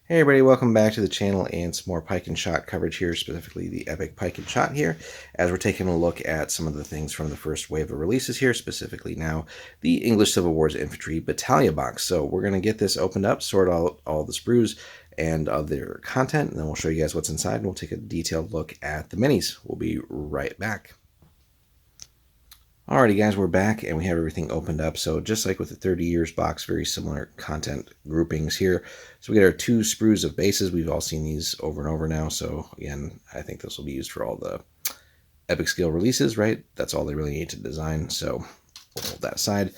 Hey everybody, welcome back to the channel and some more Pike and Shot coverage here, specifically the Epic Pike and Shot here, as we're taking a look at some of the things from the first wave of releases here, specifically now the English Civil Wars Infantry Battalia box. So we're going to get this opened up, sort out all the sprues and other content, and then we'll show you guys what's inside, and we'll take a detailed look at the minis. We'll be right back. Alrighty guys, we're back and we have everything opened up. So just like with the 30 years box, very similar content groupings here. So we get our two sprues of bases. We've all seen these over and over now. So again, I think this will be used for all the epic scale releases, right? That's all they really need to design. So we'll hold that aside.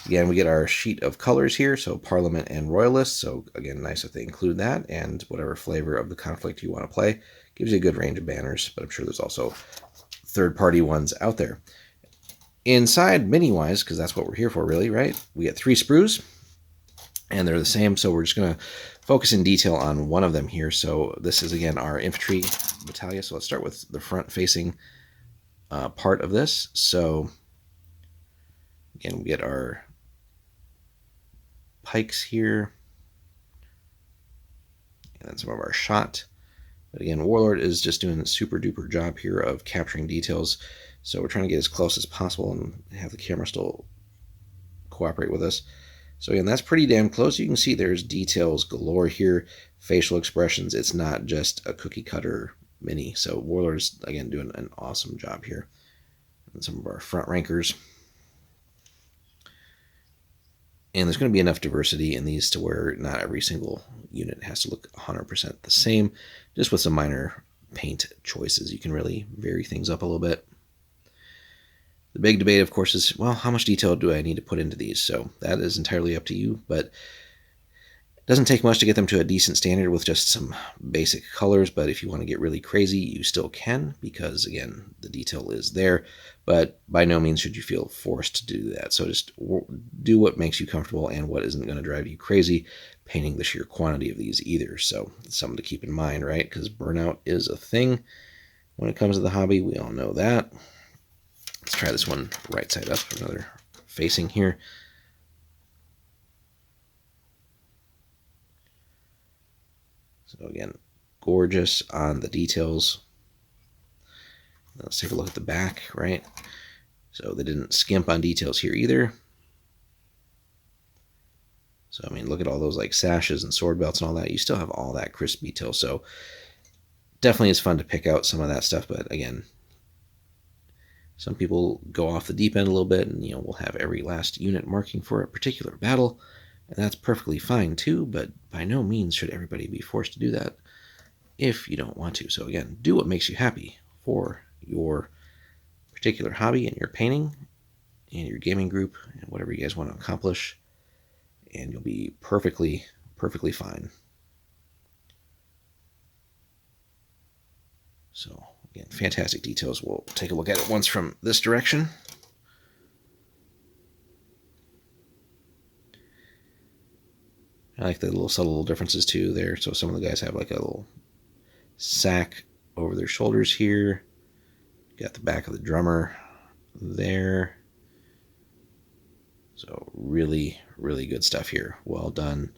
Again, we get our sheet of colors here. So Parliament and Royalists. So again, nice if they include that, and whatever flavor of the conflict you want to play. Gives you a good range of banners, but I'm sure there's also third-party ones out there. Inside, mini-wise, because that's what we're here for, really, right? We get 3 sprues, and they're the same, so we're just going to focus in detail on one of them here. So this is, again, our infantry battalion. So let's start with the front-facing part of this. So, again, we get our pikes here, and then some of our shot. But again, Warlord is just doing a super-duper job here of capturing details. So we're trying to get as close as possible and have the camera still cooperate with us. So again, that's pretty damn close. You can see there's details galore here, facial expressions. It's not just a cookie cutter mini. So Warlord's, again, doing an awesome job here. And some of our front rankers. And there's going to be enough diversity in these to where not every single unit has to look 100% the same. Just with some minor paint choices, you can really vary things up a little bit. The big debate, of course, is, well, how much detail do I need to put into these? So that is entirely up to you, but it doesn't take much to get them to a decent standard with just some basic colors. But if you want to get really crazy, you still can, because, again, the detail is there. But by no means should you feel forced to do that. So just do what makes you comfortable and what isn't going to drive you crazy, painting the sheer quantity of these either. So it's something to keep in mind, right? Because burnout is a thing when it comes to the hobby. We all know that. Let's try this one right side up, another facing here. So again, gorgeous on the details. Let's take a look at the back, right? So they didn't skimp on details here either. So, I mean, look at all those like sashes and sword belts and all that. You still have all that crisp detail. So definitely it's fun to pick out some of that stuff, but again, some people go off the deep end a little bit, and we'll have every last unit marking for a particular battle, and that's perfectly fine too, but by no means should everybody be forced to do that if you don't want to. So again, do what makes you happy for your particular hobby and your painting and your gaming group and whatever you guys want to accomplish, and you'll be perfectly fine. So again, fantastic details. We'll take a look at it once from this direction. I like the little subtle differences too there. So some of the guys have like a little sack over their shoulders here. Got the back of the drummer there. So really, really good stuff here. Well done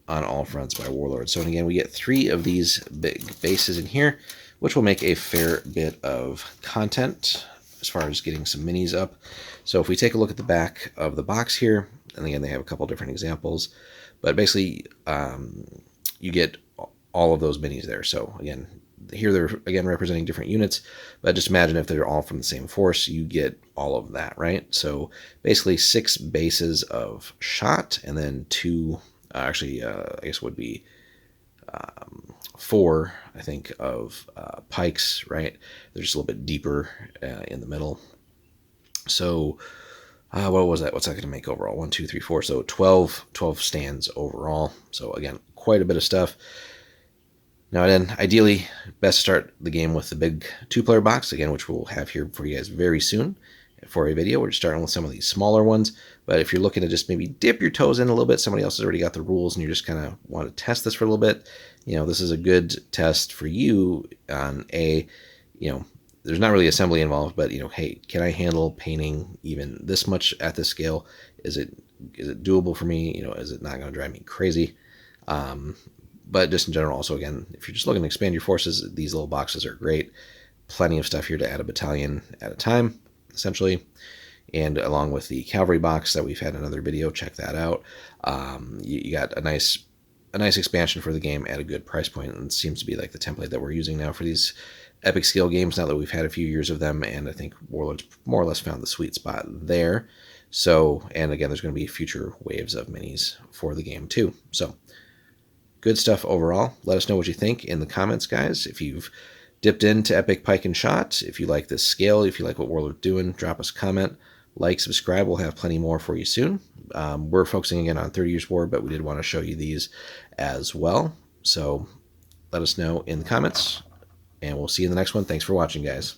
on all fronts by Warlord. So again, we get 3 of these big bases in here, which will make a fair bit of content as far as getting some minis up. So if we take a look at the back of the box here, and again, they have a couple different examples, but basically you get all of those minis there. So again, here they're again representing different units, but just imagine if they're all from the same force, you get all of that, right? So basically 6 bases of shot, and then 2, I guess would be 4, I think, of pikes, right? They're just a little bit deeper in the middle. So what was that? What's that going to make overall? 1, 2, 3, 4. So 12 stands overall. So again, quite a bit of stuff. Now then, ideally, best to start the game with the big 2-player box, again, which we'll have here for you guys very soon for a video. We're starting with some of these smaller ones, but if you're looking to just maybe dip your toes in a little bit, somebody else has already got the rules and you just kind of want to test this for a little bit, this is a good test for you on there's not really assembly involved, but hey, can I handle painting even this much at this scale? Is it doable for me? Is it not going to drive me crazy? But just in general, also, again, if you're just looking to expand your forces, these little boxes are great. Plenty of stuff here to add a battalion at a time, essentially. And along with the cavalry box that we've had in another video, check that out. You got a nice expansion for the game at a good price point, and it seems to be like the template that we're using now for these epic scale games now that we've had a few years of them, and I think Warlords more or less found the sweet spot there. So, and again, there's going to be future waves of minis for the game too. So, good stuff overall. Let us know what you think in the comments, guys. If you've dipped into Epic Pike and Shot, if you like this scale, if you like what Warlord's doing, drop us a comment. Like, subscribe. We'll have plenty more for you soon. We're focusing again on 30 Years War, but we did want to show you these as well. So let us know in the comments, and we'll see you in the next one. Thanks for watching, guys.